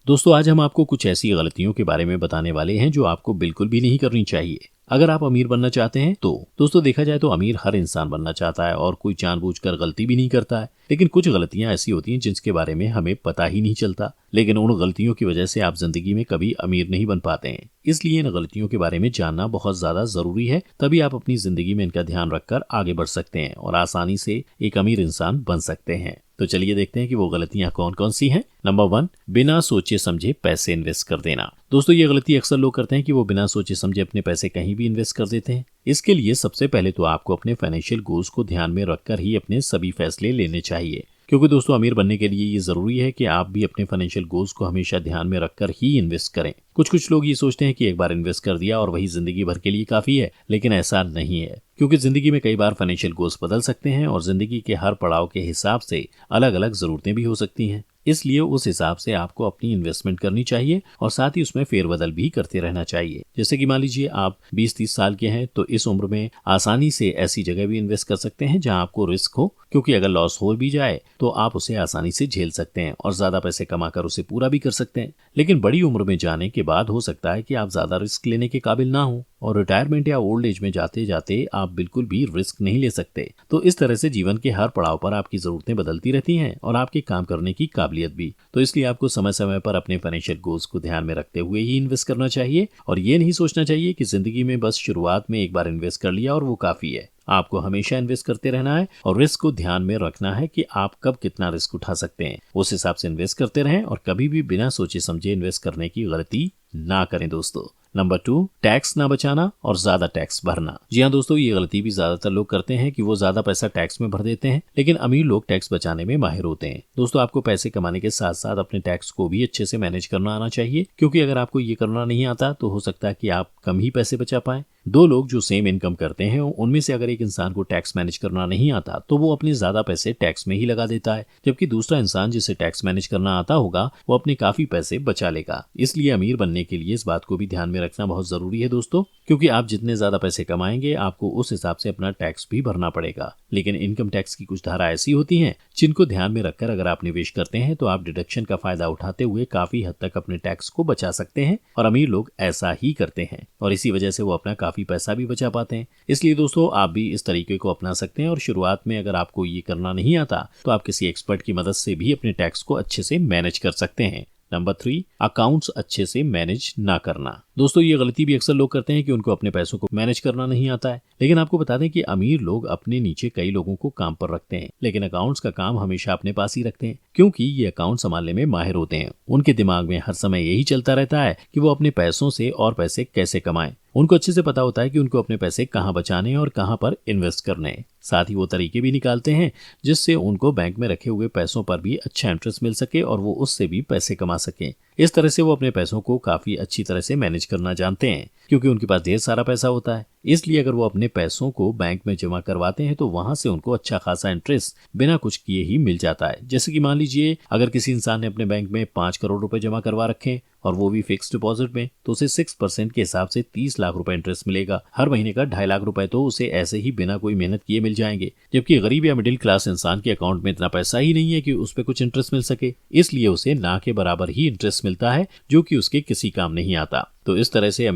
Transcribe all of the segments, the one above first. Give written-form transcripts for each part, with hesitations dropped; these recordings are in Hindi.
दोस्तों आज हम आपको कुछ ऐसी गलतियों के बारे में बताने वाले हैं जो आपको बिल्कुल भी नहीं करनी चाहिए अगर आप अमीर बनना चाहते हैं तो। दोस्तों देखा जाए तो अमीर हर इंसान बनना चाहता है और कोई जानबूझकर गलती भी नहीं करता है, लेकिन कुछ गलतियां ऐसी होती हैं जिसके बारे में हमें पता ही नहीं चलता, लेकिन उन गलतियों की वजह से आप जिंदगी में कभी अमीर नहीं बन पाते हैं। इसलिए इन गलतियों के बारे में जानना बहुत ज्यादा जरूरी है, तभी आप अपनी जिंदगी में इनका ध्यान रखकर आगे बढ़ सकते हैं और आसानी से एक अमीर इंसान बन सकते हैं। तो चलिए देखते हैं कि वो गलतियां कौन कौन सी हैं। नंबर 1, बिना सोचे समझे पैसे इन्वेस्ट कर देना। दोस्तों ये गलती अक्सर लोग करते हैं कि वो बिना सोचे समझे अपने पैसे कहीं भी इन्वेस्ट कर देते हैं। इसके लिए सबसे पहले तो आपको अपने फाइनेंशियल गोल्स को ध्यान में रखकर ही अपने सभी फैसले लेने चाहिए, क्योंकि दोस्तों अमीर बनने के लिए ये जरूरी है कि आप भी अपने फाइनेंशियल गोल्स को हमेशा ध्यान में रखकर ही इन्वेस्ट करें। कुछ लोग ये सोचते हैं कि एक बार इन्वेस्ट कर दिया और वही जिंदगी भर के लिए काफी है, लेकिन ऐसा नहीं है, क्योंकि जिंदगी में कई बार फाइनेंशियल गोल्स बदल सकते हैं और जिंदगी के हर पड़ाव के हिसाब से अलग अलग जरूरतें भी हो सकती हैं। इसलिए उस हिसाब से आपको अपनी इन्वेस्टमेंट करनी चाहिए और साथ ही उसमें फेरबदल भी करते रहना चाहिए। जैसे कि मान लीजिए आप 20-30 साल के हैं तो इस उम्र में आसानी से ऐसी जगह भी इन्वेस्ट कर सकते हैं जहां आपको रिस्क हो, क्योंकि अगर लॉस हो भी जाए तो आप उसे आसानी से झेल सकते हैं और ज्यादा पैसे कमाकर उसे पूरा भी कर सकते हैं। लेकिन बड़ी उम्र में जाने के बाद हो सकता है कि आप ज्यादा रिस्क लेने के काबिल ना हो और रिटायरमेंट या ओल्ड एज में जाते जाते आप बिल्कुल भी रिस्क नहीं ले सकते। तो इस तरह से जीवन के हर पड़ाव पर आपकी जरूरतें बदलती रहती हैं और आपके काम करने की काबिलियत भी। तो इसलिए आपको समय समय पर अपने फाइनेंशियल गोल्स को ध्यान में रखते हुए ही इन्वेस्ट करना चाहिए और ये नहीं सोचना चाहिए कि जिंदगी में बस शुरुआत में एक बार इन्वेस्ट कर लिया और वो काफी है। आपको हमेशा इन्वेस्ट करते रहना है और रिस्क को ध्यान में रखना है कि आप कब कितना रिस्क उठा सकते हैं, उस हिसाब से इन्वेस्ट करते रहें और कभी भी बिना सोचे समझे इन्वेस्ट करने की गलती ना करें दोस्तों। नंबर 2, टैक्स ना बचाना और ज्यादा टैक्स भरना। जी हाँ दोस्तों, ये गलती भी ज्यादातर लोग करते हैं कि वो ज्यादा पैसा टैक्स में भर देते हैं, लेकिन अमीर लोग टैक्स बचाने में माहिर होते हैं। दोस्तों आपको पैसे कमाने के साथ साथ अपने टैक्स को भी अच्छे से मैनेज करना आना चाहिए, क्योंकि अगर आपको ये करना नहीं आता तो हो सकता है कि आप कम ही पैसे बचा पाएं। दो लोग जो सेम इनकम करते हैं उनमें से अगर एक इंसान को टैक्स मैनेज करना नहीं आता तो वो अपने ज्यादा पैसे टैक्स में ही लगा देता है, जबकि दूसरा इंसान जिसे टैक्स मैनेज करना आता होगा वो अपने काफी पैसे बचा लेगा। इसलिए अमीर बनने के लिए इस बात को भी ध्यान में रखना बहुत जरूरी है दोस्तों, क्योंकि आप जितने ज्यादा पैसे कमाएंगे आपको उस हिसाब से अपना टैक्स भी भरना पड़ेगा। लेकिन इनकम टैक्स की कुछ धारा ऐसी होती हैं जिनको ध्यान में रखकर अगर आप निवेश करते हैं तो आप डिडक्शन का फायदा उठाते हुए काफी हद तक अपने टैक्स को बचा सकते हैं और अमीर लोग ऐसा ही करते हैं और इसी वजह से वो अपना काफी पैसा भी बचा पाते हैं। इसलिए दोस्तों आप भी इस तरीके को अपना सकते हैं और शुरुआत में अगर आपको ये करना नहीं आता तो आप किसी एक्सपर्ट की मदद से भी अपने टैक्स को अच्छे से मैनेज कर सकते हैं। नंबर 3, अकाउंट्स अच्छे से मैनेज ना करना। दोस्तों ये गलती भी अक्सर लोग करते हैं कि उनको अपने पैसों को मैनेज करना नहीं आता है, लेकिन आपको बता दें कि अमीर लोग अपने नीचे कई लोगों को काम पर रखते हैं, लेकिन अकाउंट्स का काम हमेशा अपने पास ही रखते हैं, क्योंकि ये अकाउंट संभालने में माहिर होते हैं। उनके दिमाग में हर समय यही चलता रहता है कि वो अपने पैसों से और पैसे कैसे कमाएं। उनको अच्छे से पता होता है कि उनको अपने पैसे कहाँ बचाने और कहाँ पर इन्वेस्ट करने हैं। साथ ही वो तरीके भी निकालते हैं जिससे उनको बैंक में रखे हुए पैसों पर भी अच्छा इंटरेस्ट मिल सके और वो उससे भी पैसे कमा सकें। इस तरह से वो अपने पैसों को काफी अच्छी तरह से मैनेज करना जानते हैं, क्योंकि उनके पास ढेर सारा पैसा होता है। इसलिए अगर वो अपने पैसों को बैंक में जमा करवाते हैं तो वहां से उनको अच्छा खासा इंटरेस्ट बिना कुछ किए ही मिल जाता है। जैसे कि मान लीजिए अगर किसी इंसान ने अपने बैंक में 5 करोड़ रुपए जमा करवा रखे और वो भी फिक्स डिपॉजिट में, तो उसे 6% के हिसाब से 30 लाख रुपए इंटरेस्ट मिलेगा। हर महीने का 2.5 लाख रुपए तो उसे ऐसे ही बिना कोई मेहनत किए मिल जाएंगे, जबकि गरीब या मिडिल क्लास इंसान के अकाउंट में इतना पैसा ही नहीं है कि उस पर कुछ इंटरेस्ट मिल सके। इसलिए उसे ना के बराबर ही इंटरेस्ट मिलता है जो कि उसके किसी काम नहीं आता। तो इस तरह से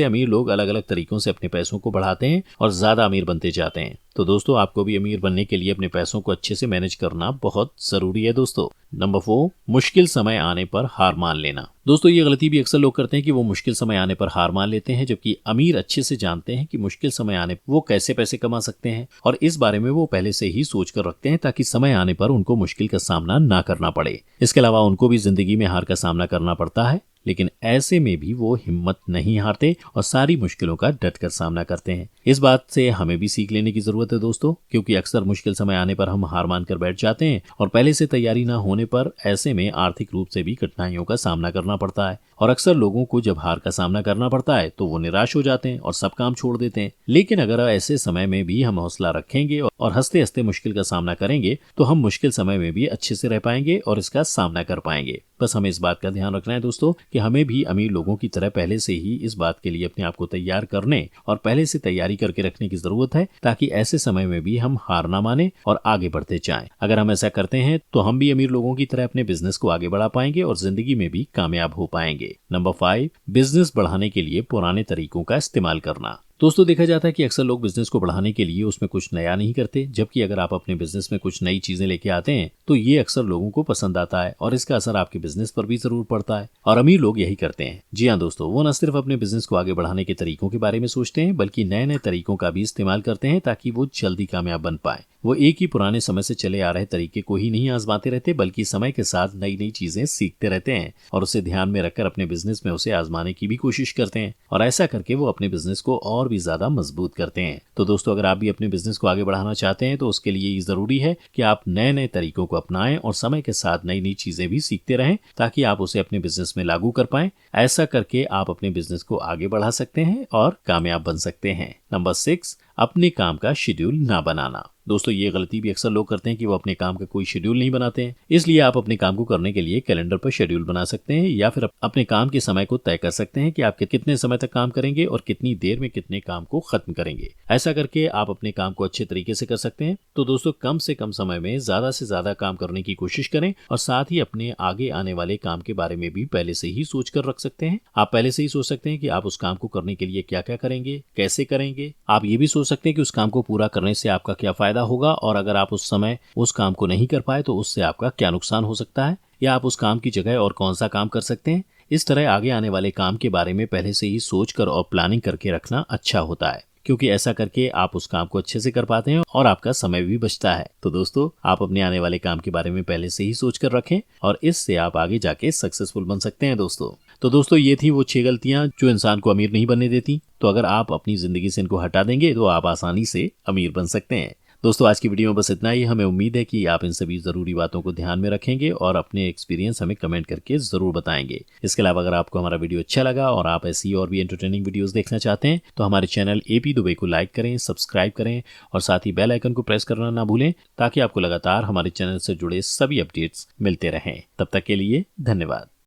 अमीर लोग अलग अलग तरीकों से अपने पैसों को बढ़ाते हैं और ज्यादा अमीर बनते जाते हैं। तो दोस्तों आपको भी अमीर बनने के लिए अपने पैसों को अच्छे से मैनेज करना बहुत जरूरी है दोस्तों। नंबर 4, मुश्किल समय आने पर हार मान लेना। दोस्तों ये गलती भी अक्सर लोग करते हैं कि वो मुश्किल समय आने पर हार मान लेते हैं, जबकि अमीर अच्छे से जानते हैं कि मुश्किल समय आने पर वो कैसे पैसे कमा सकते हैं और इस बारे में वो पहले से ही सोच कर रखते हैं ताकि समय आने पर उनको मुश्किल का सामना ना करना पड़े। इसके अलावा उनको भी जिंदगी में हार का सामना करना पड़ता है, लेकिन ऐसे में भी वो हिम्मत नहीं हारते और सारी मुश्किलों का डटकर सामना करते हैं। इस बात से हमें भी सीख लेने की जरूरत है दोस्तों, क्योंकि अक्सर मुश्किल समय आने पर हम हार मानकर बैठ जाते हैं और पहले से तैयारी ना होने पर ऐसे में आर्थिक रूप से भी कठिनाइयों का सामना करना पड़ता है। और अक्सर लोगों को जब हार का सामना करना पड़ता है तो वो निराश हो जाते हैं और सब काम छोड़ देते हैं। लेकिन अगर ऐसे समय में भी हम हौसला रखेंगे और हंसते हंसते मुश्किल का सामना करेंगे तो हम मुश्किल समय में भी अच्छे से रह पाएंगे और इसका सामना कर पाएंगे। बस हमें इस बात का ध्यान रखना है दोस्तों कि हमें भी अमीर लोगों की तरह पहले से ही इस बात के लिए अपने आप को तैयार करने और पहले से तैयारी करके रखने की जरूरत है, ताकि ऐसे समय में भी हम हार ना माने और आगे बढ़ते जाएं। अगर हम ऐसा करते हैं तो हम भी अमीर लोगों की तरह अपने बिजनेस को आगे बढ़ा पाएंगे और जिंदगी में भी कामयाब हो पाएंगे। नंबर 5, बिजनेस बढ़ाने के लिए पुराने तरीकों का इस्तेमाल करना। दोस्तों देखा जाता है कि अक्सर लोग बिजनेस को बढ़ाने के लिए उसमें कुछ नया नहीं करते, जबकि अगर आप अपने बिजनेस में कुछ नई चीजें लेके आते हैं तो ये अक्सर लोगों को पसंद आता है और इसका असर आपके बिजनेस पर भी जरूर पड़ता है। और अमीर लोग यही करते हैं। जी हाँ दोस्तों, वो न सिर्फ अपने बिजनेस को आगे बढ़ाने के तरीकों के बारे में सोचते हैं, बल्कि नए नए तरीकों का भी इस्तेमाल करते हैं ताकि वो जल्दी कामयाब बन पाए। वो एक ही पुराने समय से चले आ रहे तरीके को ही नहीं आजमाते रहते, बल्कि समय के साथ नई नई चीजें सीखते रहते हैं और उसे ध्यान में रखकर अपने बिजनेस में उसे आजमाने की भी कोशिश करते हैं। और ऐसा करके वो अपने बिजनेस को और भी ज्यादा मजबूत करते हैं। तो दोस्तों, अगर आप भी अपने बिजनेस को आगे बढ़ाना चाहते हैं तो उसके लिए ये जरूरी है कि आप नए नए तरीकों को अपनाएं और समय के साथ नई नई चीजें भी सीखते रहें, ताकि आप उसे अपने बिजनेस में लागू कर पाएं। ऐसा करके आप अपने बिजनेस को आगे बढ़ा सकते हैं और कामयाब बन सकते हैं। नंबर 6, अपने काम का शेड्यूल ना बनाना। दोस्तों, ये गलती भी अक्सर लोग करते हैं कि वो अपने काम का कोई शेड्यूल नहीं बनाते हैं। इसलिए आप अपने काम को करने के लिए कैलेंडर पर शेड्यूल बना सकते हैं या फिर अपने काम के समय को तय कर सकते हैं कि आप कितने समय तक काम करेंगे और कितनी देर में कितने काम को खत्म करेंगे। ऐसा करके आप अपने काम को अच्छे तरीके से कर सकते हैं। तो दोस्तों, कम से कम समय में ज्यादा से ज्यादा काम करने की कोशिश करें और साथ ही अपने आगे आने वाले काम के बारे में भी पहले से ही सोच कर रख सकते हैं। आप पहले से ही सोच सकते हैं कि आप उस काम को करने के लिए क्या क्या करेंगे, कैसे करेंगे। आप ये भी सोच सकते हैं कि उस काम को पूरा करने से आपका क्या फायदा होगा और अगर आप उस समय उस काम को नहीं कर पाए तो उससे आपका क्या नुकसान हो सकता है, या आप उस काम की जगह और कौन सा काम कर सकते हैं। इस तरह आगे आने वाले काम के बारे में पहले से ही सोचकर और प्लानिंग करके रखना अच्छा होता है, क्योंकि ऐसा करके आप उस काम को अच्छे से कर पाते हैं और आपका समय भी बचता है। तो दोस्तों, आप अपने आने वाले काम के बारे में पहले से ही सोच कर रखें और इससे आप आगे जाके सक्सेसफुल बन सकते हैं दोस्तों। तो दोस्तों, ये थी वो 6 गलतियां जो इंसान को अमीर नहीं बनने देती। तो अगर आप अपनी जिंदगी से इनको हटा देंगे तो आप आसानी से अमीर बन सकते हैं। दोस्तों, आज की वीडियो में बस इतना ही। हमें उम्मीद है कि आप इन सभी जरूरी बातों को ध्यान में रखेंगे और अपने एक्सपीरियंस हमें कमेंट करके जरूर बताएंगे। इसके अलावा अगर आपको हमारा वीडियो अच्छा लगा और आप ऐसी और भी एंटरटेनिंग वीडियोस देखना चाहते हैं तो हमारे चैनल AP दुबे को लाइक करें, सब्सक्राइब करें और साथ ही बेल आइकन को प्रेस करना ना भूलें, ताकि आपको लगातार हमारे चैनल से जुड़े सभी अपडेट्स मिलते रहें। तब तक के लिए धन्यवाद।